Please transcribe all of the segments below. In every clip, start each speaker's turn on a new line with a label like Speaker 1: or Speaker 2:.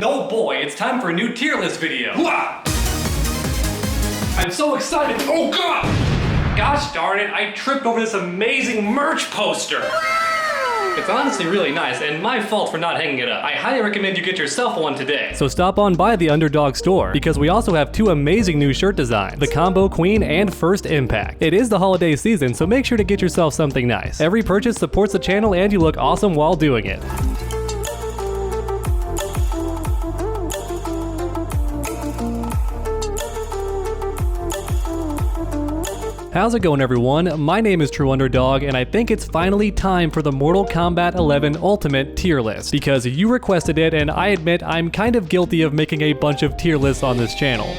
Speaker 1: Oh boy, it's time for a new tier list video. I'm so excited. Oh god! Gosh darn it, I tripped over this amazing merch poster. It's honestly really nice, and my fault for not hanging it up. I highly recommend you get yourself one today. So stop on by the Underdog store, because we also have two amazing new shirt designs, the Combo Queen and First Impact. It is the holiday season, so make sure to get yourself something nice. Every purchase supports the channel and you look awesome while doing it. How's it going, everyone? My name is True Underdog, and I think it's finally time for the Mortal Kombat 11 Ultimate tier list, because you requested it, and I admit I'm kind of guilty of making a bunch of tier lists on this channel.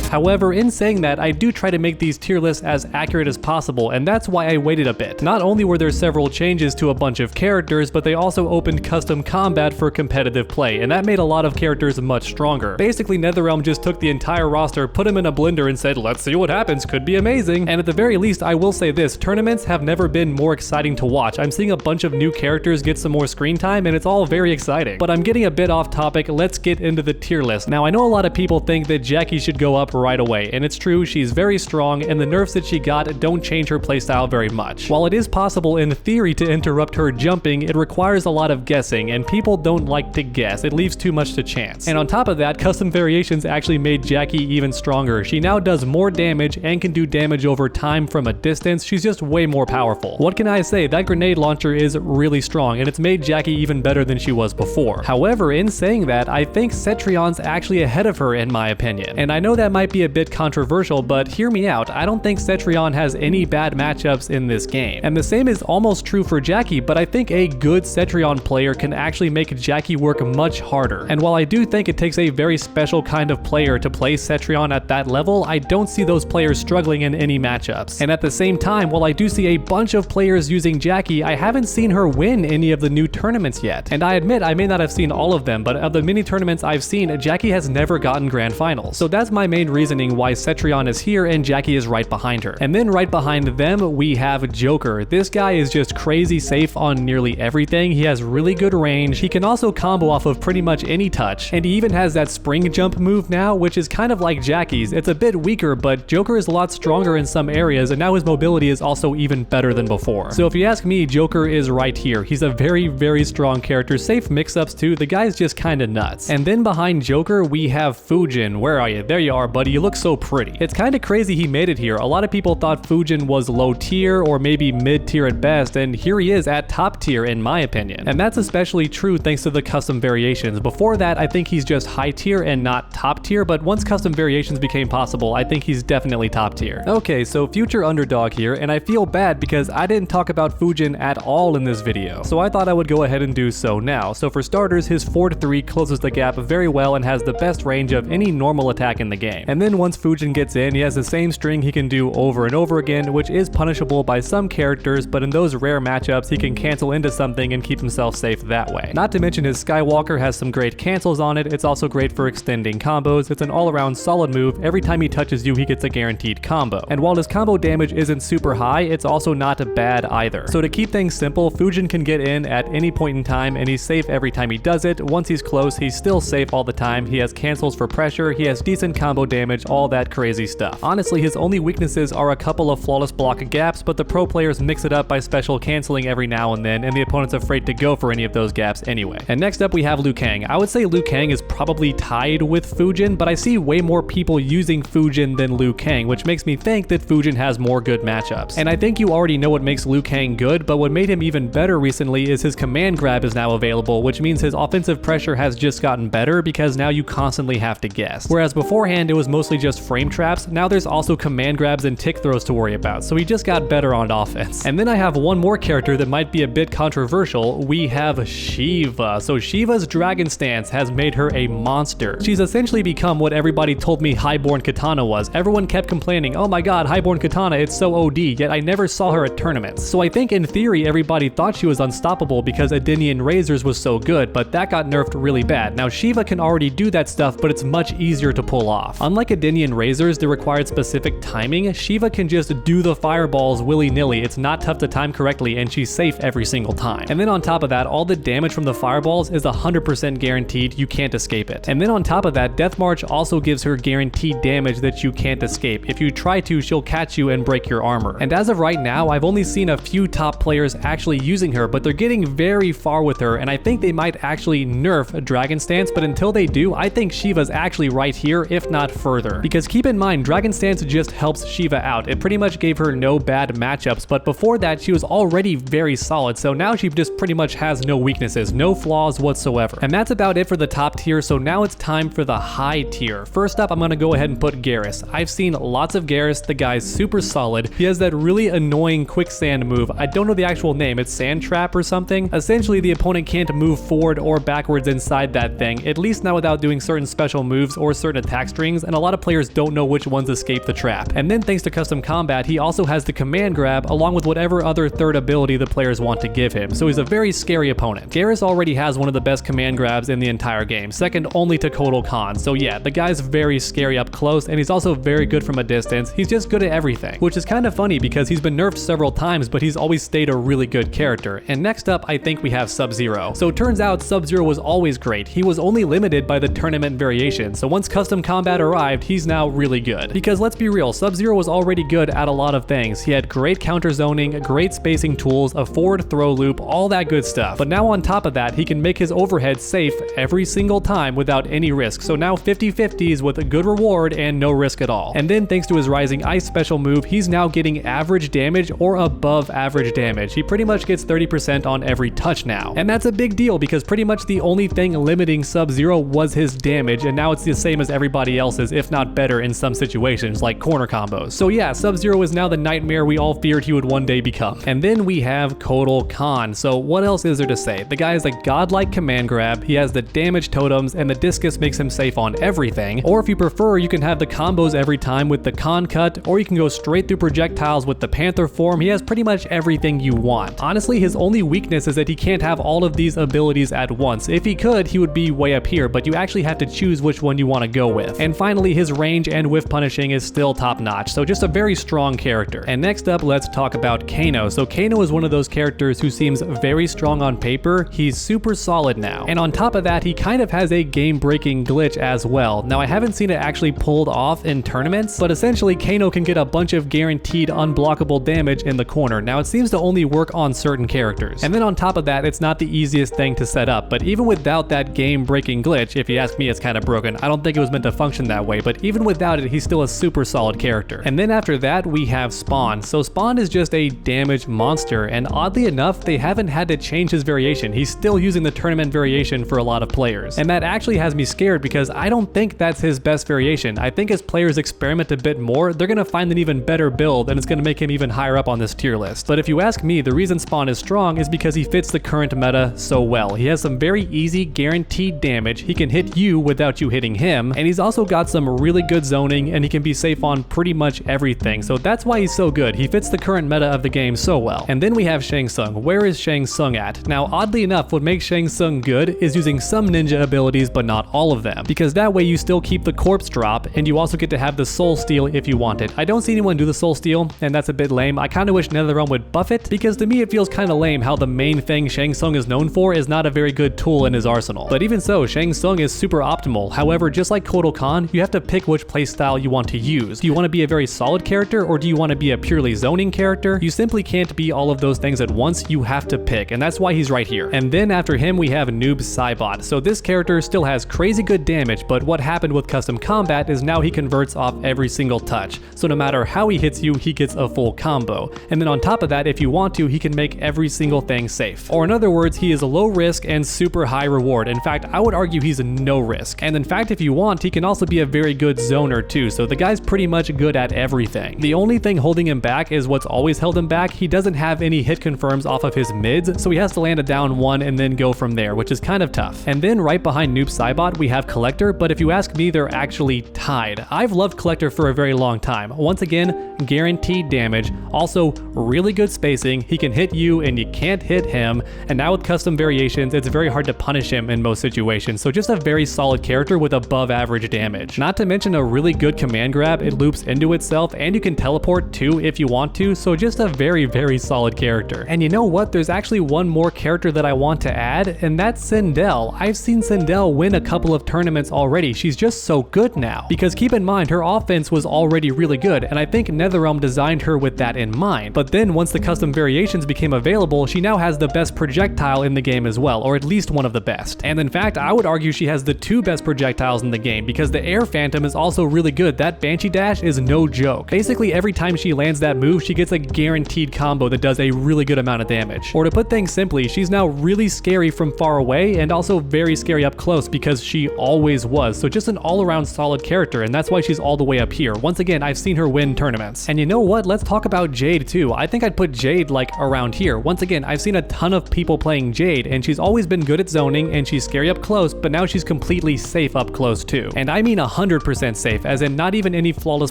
Speaker 1: However, in saying that, I do try to make these tier lists as accurate as possible, and that's why I waited a bit. Not only were there several changes to a bunch of characters, but they also opened custom combat for competitive play, and that made a lot of characters much stronger. Basically, NetherRealm just took the entire roster, put them in a blender, and said, let's see what happens, could be amazing. And at the very least, I will say this, tournaments have never been more exciting to watch. I'm seeing a bunch of new characters get some more screen time, and it's all very exciting. But I'm getting a bit off topic, let's get into the tier list. Now, I know a lot of people think that Jackie should go up right away, and it's true, she's very strong, and the nerfs that she got don't change her playstyle very much. While it is possible in theory to interrupt her jumping, it requires a lot of guessing, and people don't like to guess. It leaves too much to chance. And on top of that, custom variations actually made Jackie even stronger. She now does more damage and can do damage over time from a distance. She's just way more powerful. What can I say? That grenade launcher is really strong, and it's made Jackie even better than she was before. However, in saying that, I think Cetrion's actually ahead of her in my opinion. And I know that might be a bit controversial, but hear me out. I don't think Cetrion has any bad matchups in this game. And the same is almost true for Jackie, but I think a good Cetrion player can actually make Jackie work much harder. And while I do think it takes a very special kind of player to play Cetrion at that level, I don't see those players struggling in any matchups. And at the same time, while I do see a bunch of players using Jackie, I haven't seen her win any of the new tournaments yet. And I admit I may not have seen all of them, but of the many tournaments I've seen, Jackie has never gotten grand finals. So that's my main reasoning why Cetrion is here and Jackie is right behind her. And then right behind them, we have Joker. This guy is just crazy safe on nearly everything. He has really good range. He can also combo off of pretty much any touch. And he even has that spring jump move now, which is kind of like Jackie's. It's a bit weaker, but Joker is a lot stronger in some areas, and now his mobility is also even better than before. So if you ask me, Joker is right here. He's a very, very strong character. Safe mix-ups too. The guy's just kind of nuts. And then behind Joker, we have Fujin. Where are you? There you are, buddy. You look so pretty. It's kind of crazy he made it here. A lot of people thought Fujin was low tier or maybe mid tier at best, and here he is at top tier in my opinion. And that's especially true thanks to the custom variations. Before that, I think he's just high tier and not top tier, but once custom variations became possible, I think he's definitely top tier. Okay, so future Underdog here, and I feel bad because I didn't talk about Fujin at all in this video. So I thought I would go ahead and do so now. So for starters, his 4-3 closes the gap very well and has the best range of any normal attack in the game. And then once Fujin gets in, he has the same string he can do over and over again, which is punishable by some characters, but in those rare matchups, he can cancel into something and keep himself safe that way. Not to mention his Skywalker has some great cancels on it. It's also great for extending combos. It's an all-around solid move. Every time he touches you, he gets a guaranteed combo. And while his combo damage isn't super high, it's also not bad either. So to keep things simple, Fujin can get in at any point in time, and he's safe every time he does it. Once he's close, he's still safe all the time. He has cancels for pressure, he has decent combo damage, all that crazy stuff. Honestly, his only weaknesses are a couple of flawless block gaps, but the pro players mix it up by special canceling every now and then, and the opponent's afraid to go for any of those gaps anyway. And next up we have Liu Kang. I would say Liu Kang is probably tied with Fujin, but I see way more people using Fujin than Liu Kang, which makes me think that Fujin has more good matchups. And I think you already know what makes Liu Kang good, but what made him even better recently is his command grab is now available, which means his offensive pressure has just gotten better because now you constantly have to guess. Whereas beforehand it was mostly just frame traps, now there's also command grabs and tick throws to worry about, so he just got better on offense. And then I have one more character that might be a bit controversial. We have Shiva. So Shiva's dragon stance has made her a monster. She's essentially become what everybody told me Highborn Katana was. Everyone kept complaining, oh my god, Highborn Katana, it's so OD, yet I never saw her at tournaments. So I think in theory everybody thought she was unstoppable because Adinian Razors was so good, but that got nerfed really bad. Now Shiva can already do that stuff, but it's much easier to pull off. Unlike unlike Adinian razors that required specific timing, Shiva can just do the fireballs willy-nilly. It's not tough to time correctly, and she's safe every single time. And then on top of that, all the damage from the fireballs is 100% guaranteed. You can't escape it. And then on top of that, Death March also gives her guaranteed damage that you can't escape. If you try to, she'll catch you and break your armor. And as of right now, I've only seen a few top players actually using her, but they're getting very far with her, and I think they might actually nerf Dragon Stance, but until they do, I think Shiva's actually right here, if not further. Because keep in mind, Dragon Stance just helps Shiva out. It pretty much gave her no bad matchups, but before that, she was already very solid, so now she just pretty much has no weaknesses, no flaws whatsoever. And that's about it for the top tier, so now it's time for the high tier. First up, I'm gonna go ahead and put Garrus. I've seen lots of Garrus. The guy's super solid. He has that really annoying quicksand move. I don't know the actual name. It's Sand Trap or something. Essentially, the opponent can't move forward or backwards inside that thing, at least not without doing certain special moves or certain attack strings, and a lot of players don't know which ones escape the trap. And then thanks to custom combat, he also has the command grab along with whatever other third ability the players want to give him, so he's a very scary opponent. Garrus already has one of the best command grabs in the entire game, second only to Kotal Khan, so yeah, the guy's very scary up close, and he's also very good from a distance. He's just good at everything, which is kind of funny because he's been nerfed several times, but he's always stayed a really good character. And next up, I think we have Sub-Zero. So it turns out Sub-Zero was always great. He was only limited by the tournament variation, so once custom combat arrived, he's now really good. Because let's be real, Sub-Zero was already good at a lot of things. He had great counter zoning, great spacing tools, a forward throw loop, all that good stuff. But now on top of that, he can make his overhead safe every single time without any risk. So now 50-50s with a good reward and no risk at all. And then thanks to his Rising Ice special move, he's now getting average damage or above average damage. He pretty much gets 30% on every touch now. And that's a big deal because pretty much the only thing limiting Sub-Zero was his damage, and now it's the same as everybody else's, if not better in some situations, like corner combos. So yeah, Sub-Zero is now the nightmare we all feared he would one day become. And then we have Kotal Khan. So what else is there to say? The guy is a godlike command grab, he has the damage totems, and the discus makes him safe on everything. Or if you prefer, you can have the combos every time with the Khan cut, or you can go straight through projectiles with the Panther form. He has pretty much everything you want. Honestly, his only weakness is that he can't have all of these abilities at once. If he could, he would be way up here, but you actually have to choose which one you want to go with. And finally, his range and whiff punishing is still top notch, so just a very strong character. And next up, let's talk about Kano. So Kano is one of those characters who seems very strong on paper. He's super solid now. And on top of that, he kind of has a game-breaking glitch as well. Now, I haven't seen it actually pulled off in tournaments, but essentially Kano can get a bunch of guaranteed unblockable damage in the corner. Now, it seems to only work on certain characters. And then on top of that, it's not the easiest thing to set up, but even without that game-breaking glitch, if you ask me, it's kind of broken. I don't think it was meant to function that way, but even without it, he's still a super solid character. And then after that, we have Spawn. So Spawn is just a damage monster, and oddly enough, they haven't had to change his variation. He's still using the tournament variation for a lot of players. And that actually has me scared because I don't think that's his best variation. I think as players experiment a bit more, they're gonna find an even better build, and it's gonna make him even higher up on this tier list. But if you ask me, the reason Spawn is strong is because he fits the current meta so well. He has some very easy guaranteed damage, he can hit you without you hitting him, and he's also got some really good zoning, and he can be safe on pretty much everything. So that's why he's so good. He fits the current meta of the game so well. And then we have Shang Tsung. Where is Shang Tsung at? Now, oddly enough, what makes Shang Tsung good is using some ninja abilities, but not all of them, because that way you still keep the corpse drop, and you also get to have the soul steal if you want it. I don't see anyone do the soul steal, and that's a bit lame. I kind of wish NetherRealm would buff it, because to me it feels kind of lame how the main thing Shang Tsung is known for is not a very good tool in his arsenal. But even so, Shang Tsung is super optimal. However, just like Kotal Khan, you have to pick which playstyle you want to use. Do you want to be a very solid character, or do you want to be a purely zoning character? You simply can't be all of those things at once. You have to pick, and that's why he's right here. And then after him, we have Noob Saibot. So this character still has crazy good damage, but what happened with custom combat is now he converts off every single touch. So no matter how he hits you, he gets a full combo. And then on top of that, if you want to, he can make every single thing safe. Or in other words, he is a low risk and super high reward. In fact, I would argue he's a no risk. And in fact, if you want, he can also be a very good zoner too. So the guy's pretty much good at everything. The only thing holding him back is what's always held him back. He doesn't have any hit confirms off of his mids, so he has to land a down one and then go from there, which is kind of tough. And then right behind Noob Saibot, we have Collector, but if you ask me, they're actually tied. I've loved Collector for a very long time. Once again, guaranteed damage, also really good spacing. He can hit you and you can't hit him, and now with custom variations, it's very hard to punish him in most situations. So just a very solid character with above average damage. Not not to mention a really good command grab, it loops into itself, and you can teleport too if you want to, so just a very solid character. And you know what, there's actually one more character that I want to add, and that's Sindel. I've seen Sindel win a couple of tournaments already. She's just so good now. Because keep in mind, her offense was already really good, and I think NetherRealm designed her with that in mind. But then once the custom variations became available, she now has the best projectile in the game as well, or at least one of the best. And in fact, I would argue she has the two best projectiles in the game, because the Air Phantom is also really good. That Banshee dash is no joke. Basically, every time she lands that move, she gets a guaranteed combo that does a really good amount of damage. Or to put things simply, she's now really scary from far away and also very scary up close because she always was. So just an all-around solid character, and that's why she's all the way up here. Once again, I've seen her win tournaments. And you know what? Let's talk about Jade too. I think I'd put Jade like around here. Once again, I've seen a ton of people playing Jade, and she's always been good at zoning and she's scary up close, but now she's completely safe up close too. And I mean 100% safe, as in not even any flawless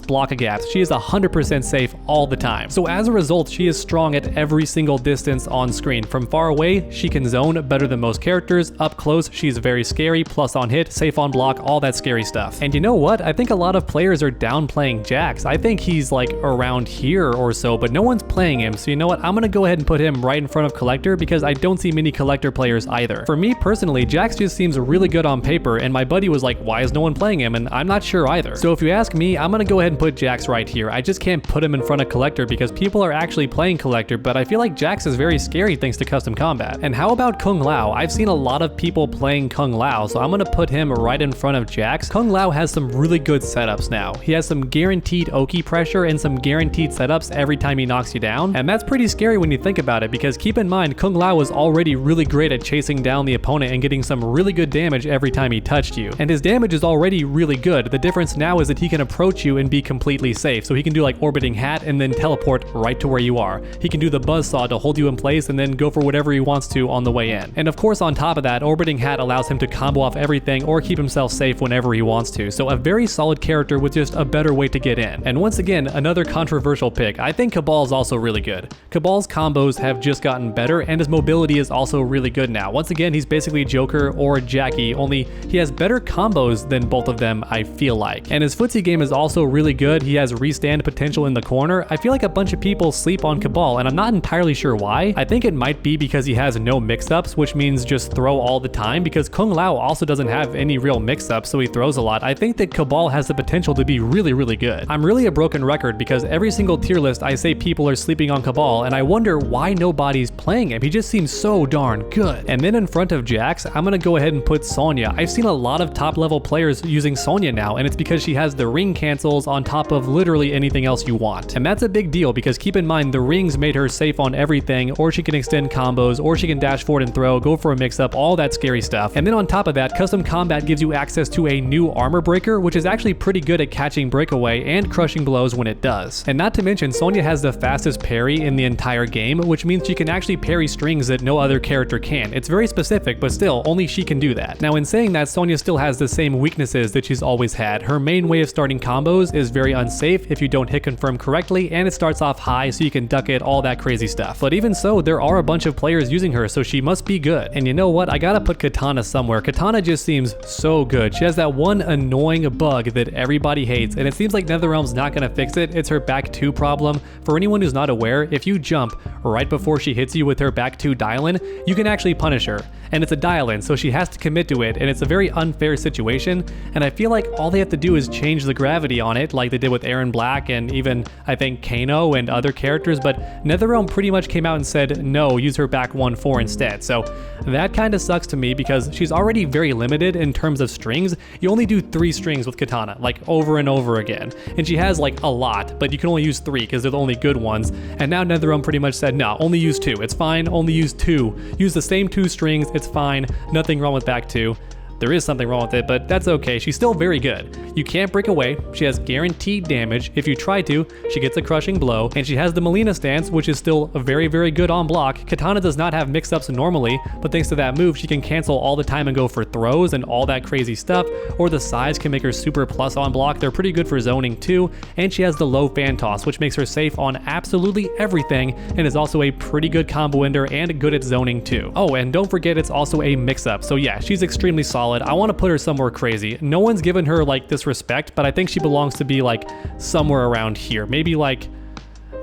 Speaker 1: block gaps. She is 100% safe all the time. So as a result, she is strong at every single distance on screen. From far away, she can zone better than most characters. Up close, she's very scary, plus on hit, safe on block, all that scary stuff. And you know what? I think a lot of players are downplaying Jax. I think he's like around here or so, but no one's playing him. So you know what? I'm gonna go ahead and put him right in front of Collector because I don't see many Collector players either. For me personally, Jax just seems really good on paper, and my buddy was like, why is no one playing him? And I'm not sure either. So if you ask me, I'm gonna go ahead and put Jax right here. I just can't put him in front of Collector because people are actually playing Collector, but I feel like Jax is very scary thanks to custom combat. And how about Kung Lao? I've seen a lot of people playing Kung Lao, so I'm gonna put him right in front of Jax. Kung Lao has some really good setups now. He has some guaranteed Oki pressure and some guaranteed setups every time he knocks you down, and that's pretty scary when you think about it, because keep in mind, Kung Lao was already really great at chasing down the opponent and getting some really good damage every time he touched you. And his damage is already really good. The difference now is that he can approach you and be completely safe. So he can do like orbiting hat and then teleport right to where you are. He can do the buzzsaw to hold you in place and then go for whatever he wants to on the way in. And of course, on top of that, orbiting hat allows him to combo off everything or keep himself safe whenever he wants to. So a very solid character with just a better way to get in. And once again, another controversial pick. I think Cabal's also really good. Cabal's combos have just gotten better, and his mobility is also really good now. Once again, he's basically Joker or Jackie, only he has better combos than both of them, I feel like. And his footsie game is also really good. He has restand potential in the corner. I feel like a bunch of people sleep on Cabal, and I'm not entirely sure why. I think it might be because he has no mix-ups, which means just throw all the time, because Kung Lao also doesn't have any real mix-ups, so he throws a lot. I think that Cabal has the potential to be really good. I'm really a broken record because every single tier list I say people are sleeping on Cabal, and I wonder why nobody's playing him. He just seems so darn good. And then in front of Jax, I'm gonna go ahead and put Sonya. I've seen a lot of top level players using Sonya now, and it's because she has the ring cancels on top of literally anything else you want. And that's a big deal because keep in mind, the rings made her safe on everything, or she can extend combos, or she can dash forward and throw, go for a mix-up, all that scary stuff. And then on top of that, custom combat gives you access to a new armor breaker, which is actually pretty good at catching breakaway and crushing blows when it does. And not to mention, Sonya has the fastest parry in the entire game, which means she can actually parry strings that no other character can. It's very specific, but still, only she can do that. Now in saying that, Sonya still has the same weaknesses that she's always had. Her main way of starting combos is very unsafe if you don't hit confirm correctly, and it starts off high so you can duck it, all that crazy stuff. But even so, there are a bunch of players using her, so she must be good. And you know what? I gotta put Katana somewhere. Katana just seems so good. She has that one annoying bug that everybody hates, and it seems like NetherRealm's not gonna fix it. It's her back 2 problem. For anyone who's not aware, if you jump right before she hits you with her back 2 dial-in, you can actually punish her. And it's a dial-in, so she has to commit to it, and it's a very unfair situation, and I feel like all they have to do is change the gravity on it, like they did with Aaron Black and even, I think, Kano and other characters, but NetherRealm pretty much came out and said, no, use her back 1-4 instead. So that kind of sucks to me because she's already very limited in terms of strings. You only do 3 strings with Katana, like over and over again, and she has like a lot, but you can only use 3 because they're the only good ones, and now NetherRealm pretty much said, no, only use 2, it's fine, only use 2. Use the same 2 strings, it's fine, nothing wrong with back 2. There is something wrong with it, but that's okay. She's still very good. You can't break away. She has guaranteed damage. If you try to, she gets a crushing blow, and she has the Melina stance, which is still very good on block. Katana does not have mix-ups normally, but thanks to that move, she can cancel all the time and go for throws and all that crazy stuff, or the size can make her super plus on block. They're pretty good for zoning too, and she has the low fan toss, which makes her safe on absolutely everything, and is also a pretty good combo ender and good at zoning too. Oh, and don't forget it's also a mix-up, so yeah, she's extremely solid solid. I want to put her somewhere crazy. No one's given her like this respect, but I think she belongs to be like somewhere around here. Maybe like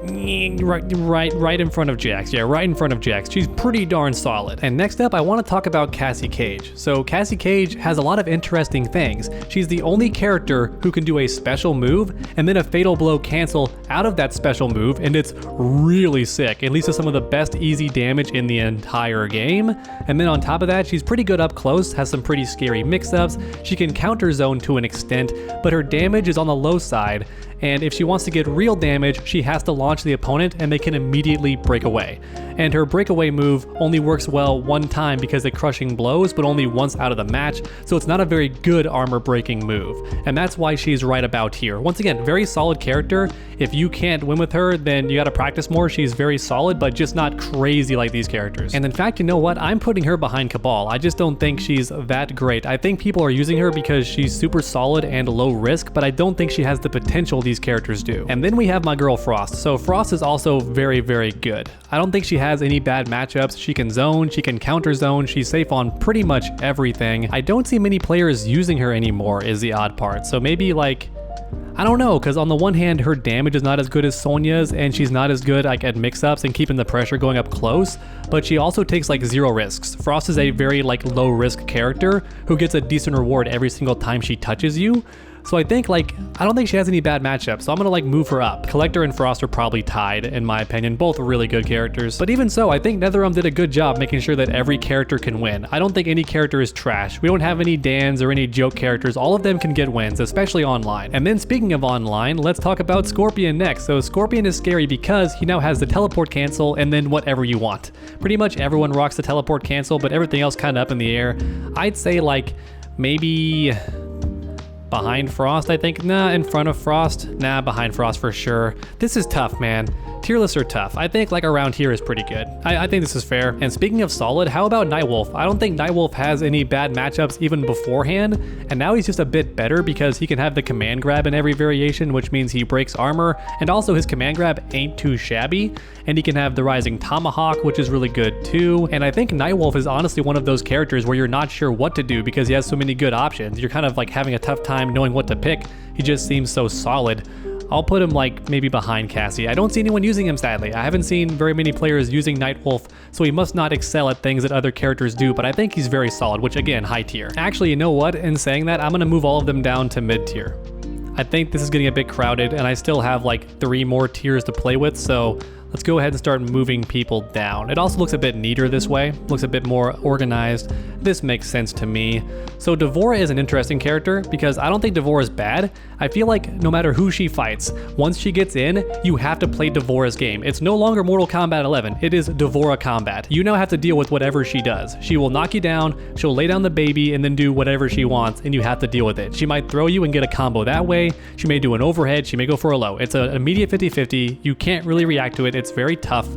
Speaker 1: right in front of Jax. Yeah, right in front of Jax. She's pretty darn solid. And next up, I want to talk about Cassie Cage. So Cassie Cage has a lot of interesting things. She's the only character who can do a special move and then a fatal blow cancel out of that special move, and it's really sick. It leads to some of the best easy damage in the entire game. And then on top of that, she's pretty good up close, has some pretty scary mix-ups. She can counter zone to an extent, but her damage is on the low side. And if she wants to get real damage, she has to launch the opponent and they can immediately break away. And her breakaway move only works well one time because of crushing blows, but only once out of the match, so it's not a very good armor breaking move. And that's why she's right about here. Once again, very solid character. If you can't win with her, then you gotta practice more. She's very solid, but just not crazy like these characters. And in fact, you know what? I'm putting her behind Cabal. I just don't think she's that great. I think people are using her because she's super solid and low risk, but I don't think she has the potential these characters do. And then we have my girl Frost. So Frost is also very, very good. I don't think she has any bad matchups. She can zone, she can counter zone, she's safe on pretty much everything. I don't see many players using her anymore is the odd part. So maybe like, I don't know, because on the one hand, her damage is not as good as Sonya's, and she's not as good like at mix-ups and keeping the pressure going up close, but she also takes like 0 risks. Frost is a very like low risk character who gets a decent reward every single time she touches you. So I think like, I don't think she has any bad matchups, so I'm gonna like move her up. Collector and Frost are probably tied in my opinion, both really good characters. But even so, I think NetherRealm did a good job making sure that every character can win. I don't think any character is trash. We don't have any Dans or any joke characters. All of them can get wins, especially online. And then speaking of online, let's talk about Scorpion next. So Scorpion is scary because he now has the teleport cancel and then whatever you want. Pretty much everyone rocks the teleport cancel, but everything else kind of up in the air. I'd say like maybe behind Frost, I think. Nah, in front of Frost. Nah, behind Frost for sure. This is tough, man. Tier lists are tough. I think like around here is pretty good. I think this is fair. And speaking of solid, how about Nightwolf? I don't think Nightwolf has any bad matchups even beforehand, and now he's just a bit better because he can have the command grab in every variation, which means he breaks armor, and also his command grab ain't too shabby, and he can have the rising tomahawk, which is really good too. And I think Nightwolf is honestly one of those characters where you're not sure what to do because he has so many good options. You're kind of like having a tough time knowing what to pick. He just seems so solid. I'll put him like maybe behind Cassie. I don't see anyone using him sadly. I haven't seen very many players using Nightwolf, so he must not excel at things that other characters do, but I think he's very solid, which again, high tier. Actually, you know what? In saying that, I'm gonna move all of them down to mid tier. I think this is getting a bit crowded and I still have like 3 more tiers to play with, so let's go ahead and start moving people down. It also looks a bit neater this way, looks a bit more organized. This makes sense to me. So D'Vorah is an interesting character because I don't think D'Vorah is bad. I feel like no matter who she fights, once she gets in, you have to play D'Vorah's game. It's no longer Mortal Kombat 11, it is D'Vorah combat. You now have to deal with whatever she does. She will knock you down, she'll lay down the baby and then do whatever she wants and you have to deal with it. She might throw you and get a combo that way, she may do an overhead, she may go for a low. It's an immediate 50-50, you can't really react to it, it's very tough,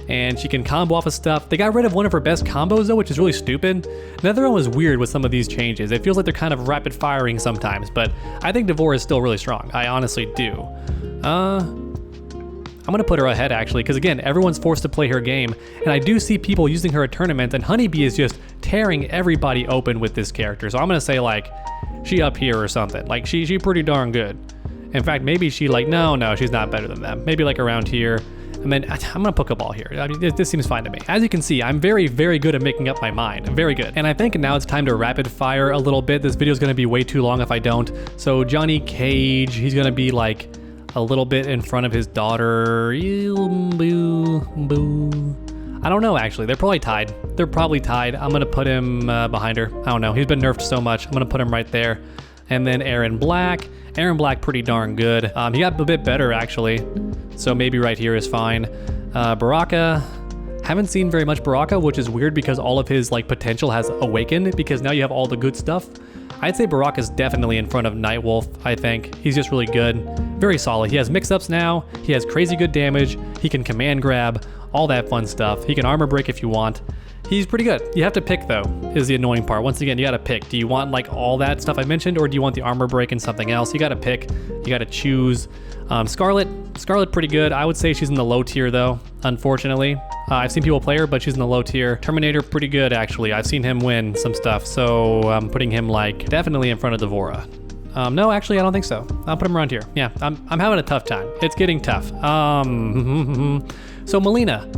Speaker 1: and she can combo off of stuff. They got rid of one of her best combos though, which is really stupid. NetherRealm is weird with some of these changes. It feels like they're kind of rapid firing sometimes, but I think D'Vorah is still really strong. I honestly do. I'm gonna put her ahead actually, because again, everyone's forced to play her game, and I do see people using her at tournaments, and Honeybee is just tearing everybody open with this character. So I'm gonna say like, she up here or something. Like she pretty darn good. In fact, maybe she like, no, she's not better than them. Maybe like around here. And then I'm gonna put Cabal here. I mean, this seems fine to me. As you can see, I'm very, very good at making up my mind. I'm very good. And I think now it's time to rapid fire a little bit. This video is gonna be way too long if I don't. So Johnny Cage, he's gonna be like a little bit in front of his daughter. I don't know actually, they're probably tied. They're probably tied. I'm gonna put him behind her. I don't know, he's been nerfed so much. I'm gonna put him right there. And then Aaron Black. Aaron Black pretty darn good. He got a bit better actually, so maybe right here is fine. Baraka, haven't seen very much Baraka, which is weird because all of his like potential has awakened because now you have all the good stuff. I'd say Baraka's definitely in front of Nightwolf, I think. He's just really good, very solid. He has mix-ups now, he has crazy good damage, he can command grab, all that fun stuff. He can armor break if you want. He's pretty good. You have to pick though, is the annoying part. Once again, you gotta pick. Do you want like all that stuff I mentioned, or do you want the armor break and something else? You gotta pick, you gotta choose. Scarlet pretty good. I would say she's in the low tier though, unfortunately. I've seen people play her, but she's in the low tier. Terminator, pretty good actually. I've seen him win some stuff, so I'm putting him like definitely in front of Devora. No, actually, I don't think so. I'll put him around here. Yeah, I'm having a tough time. It's getting tough. So Melina.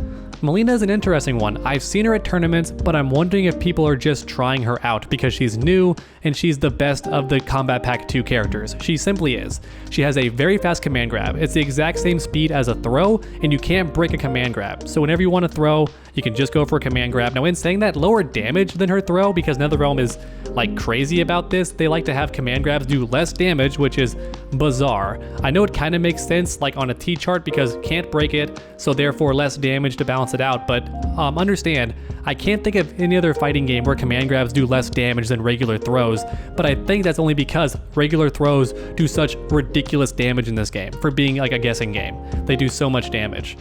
Speaker 1: Melina is an interesting one. I've seen her at tournaments, but I'm wondering if people are just trying her out because she's new and she's the best of the Kombat Pack 2 characters. She simply is. She has a very fast command grab. It's the exact same speed as a throw, and you can't break a command grab. So whenever you want to throw, you can just go for a command grab. Now in saying that, lower damage than her throw, because NetherRealm is like crazy about this. They like to have command grabs do less damage, which is bizarre. I know it kind of makes sense like on a T chart because can't break it, so therefore less damage to balance it out, but understand, I can't think of any other fighting game where command grabs do less damage than regular throws, but I think that's only because regular throws do such ridiculous damage in this game for being like a guessing game. They do so much damage.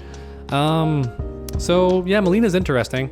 Speaker 1: So yeah, Melina's interesting.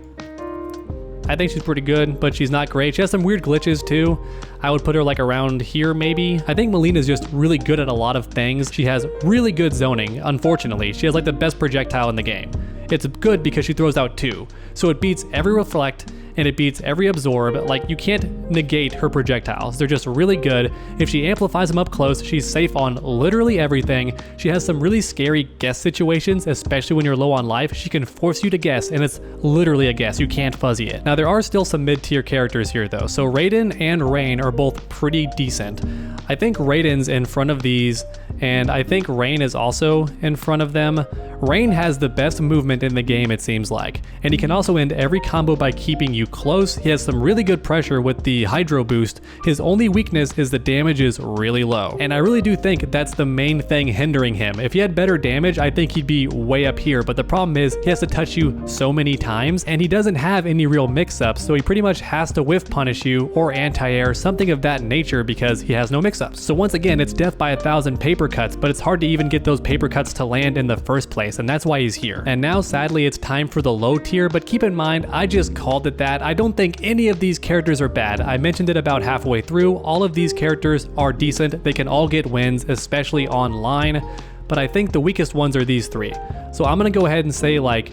Speaker 1: I think she's pretty good, but she's not great. She has some weird glitches too. I would put her like around here maybe. I think Melina's just really good at a lot of things. She has really good zoning, unfortunately. She has like the best projectile in the game. It's good because she throws out 2. So it beats every reflect and it beats every absorb. Like, you can't negate her projectiles. They're just really good. If she amplifies them up close, she's safe on literally everything. She has some really scary guess situations, especially when you're low on life. She can force you to guess, and it's literally a guess. You can't fuzzy it. Now, there are still some mid-tier characters here, though. So Raiden and Rain are both pretty decent. I think Raiden's in front of these, and I think Rain is also in front of them. Rain has the best movement in the game, it seems like, and he can also end every combo by keeping you close. He has some really good pressure with the Hydro boost. His only weakness is the damage is really low, and I really do think that's the main thing hindering him. If he had better damage, I think he'd be way up here, but the problem is he has to touch you so many times, and he doesn't have any real mix-ups, so he pretty much has to whiff punish you or anti-air, something of that nature, because he has no mix-ups. So once again, it's death by 1,000 paper cuts, but it's hard to even get those paper cuts to land in the first place, and that's why he's here. And now sadly it's time for the low tier, but keep in mind I just called it that. I don't think any of these characters are bad. I mentioned it about halfway through. All of these characters are decent. They can all get wins, especially online, but I think the weakest ones are these 3. So I'm gonna go ahead and say like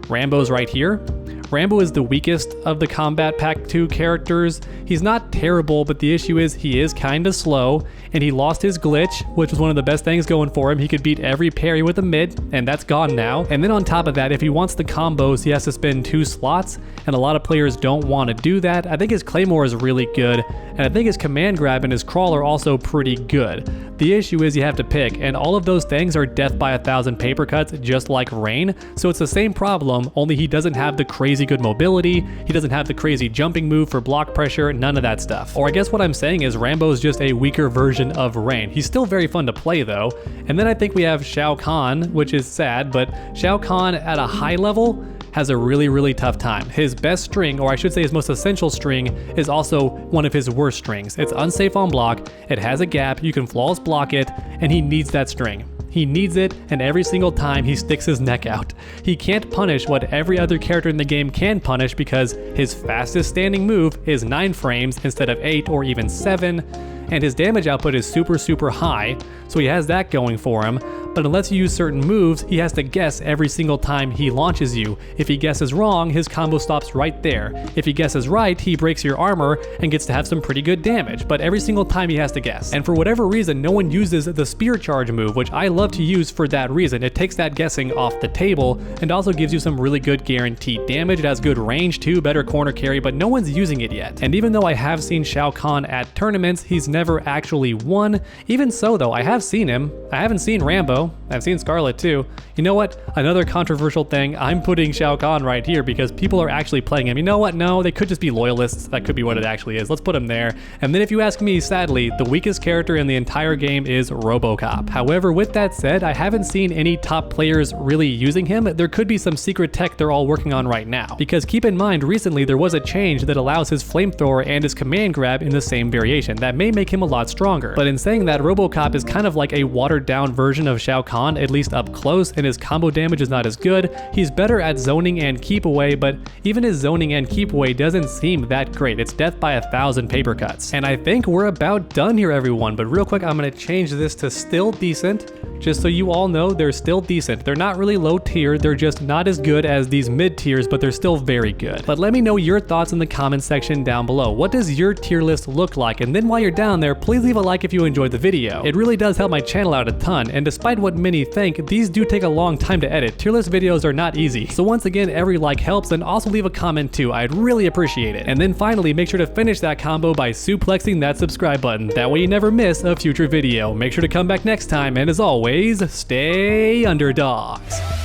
Speaker 1: Rambo's right here. Rambo is the weakest of the Kombat Pack 2 characters. He's not terrible, but the issue is he is kind of slow, and he lost his glitch, which was one of the best things going for him. He could beat every parry with a mid, and that's gone now. And then on top of that, if he wants the combos, he has to spend 2 slots, and a lot of players don't want to do that. I think his Claymore is really good, and I think his command grab and his crawl are also pretty good. The issue is you have to pick, and all of those things are death by 1,000 paper cuts, just like Rain. So it's the same problem, only he doesn't have the crazy good mobility, he doesn't have the crazy jumping move for block pressure, none of that stuff. Or I guess what I'm saying is Rambo's just a weaker version of Rain. He's still very fun to play though. And then I think we have Shao Kahn, which is sad, but Shao Kahn at a high level has a really tough time. His best string, or I should say his most essential string, is also one of his worst strings. It's unsafe on block, it has a gap, you can flawless block it, and he needs that string. He needs it, and every single time he sticks his neck out. He can't punish what every other character in the game can punish because his fastest standing move is 9 frames instead of 8 or even 7, and his damage output is super high, so he has that going for him. But unless you use certain moves, he has to guess every single time he launches you. If he guesses wrong, his combo stops right there. If he guesses right, he breaks your armor and gets to have some pretty good damage, but every single time he has to guess. And for whatever reason, no one uses the spear charge move, which I love to use for that reason. It takes that guessing off the table and also gives you some really good guaranteed damage. It has good range too, better corner carry, but no one's using it yet. And even though I have seen Shao Kahn at tournaments, he's never actually won. Even so though, I have seen him. I haven't seen Rambo. I've seen Scarlet too. You know what? Another controversial thing, I'm putting Shao Kahn right here because people are actually playing him. You know what? No, they could just be loyalists. That could be what it actually is. Let's put him there. And then if you ask me, sadly, the weakest character in the entire game is RoboCop. However, with that said, I haven't seen any top players really using him. There could be some secret tech they're all working on right now. Because keep in mind, recently there was a change that allows his flamethrower and his command grab in the same variation. That may make him a lot stronger. But in saying that, RoboCop is kind kind of like a watered down version of Shao Kahn, at least up close, and his combo damage is not as good. He's better at zoning and keep away, but even his zoning and keep away doesn't seem that great. It's death by 1,000 paper cuts. And I think we're about done here, everyone, but real quick, I'm gonna change this to still decent, just so you all know they're still decent. They're not really low tier, they're just not as good as these mid tiers, but they're still very good. But let me know your thoughts in the comments section down below. What does your tier list look like? And then while you're down there, please leave a like if you enjoyed the video. It really does help my channel out a ton, and despite what many think, these do take a long time to edit. Tier list videos are not easy. So once again, every like helps, and also leave a comment too. I'd really appreciate it. And then finally, make sure to finish that combo by suplexing that subscribe button. That way you never miss a future video. Make sure to come back next time, and as always, stay underdogs.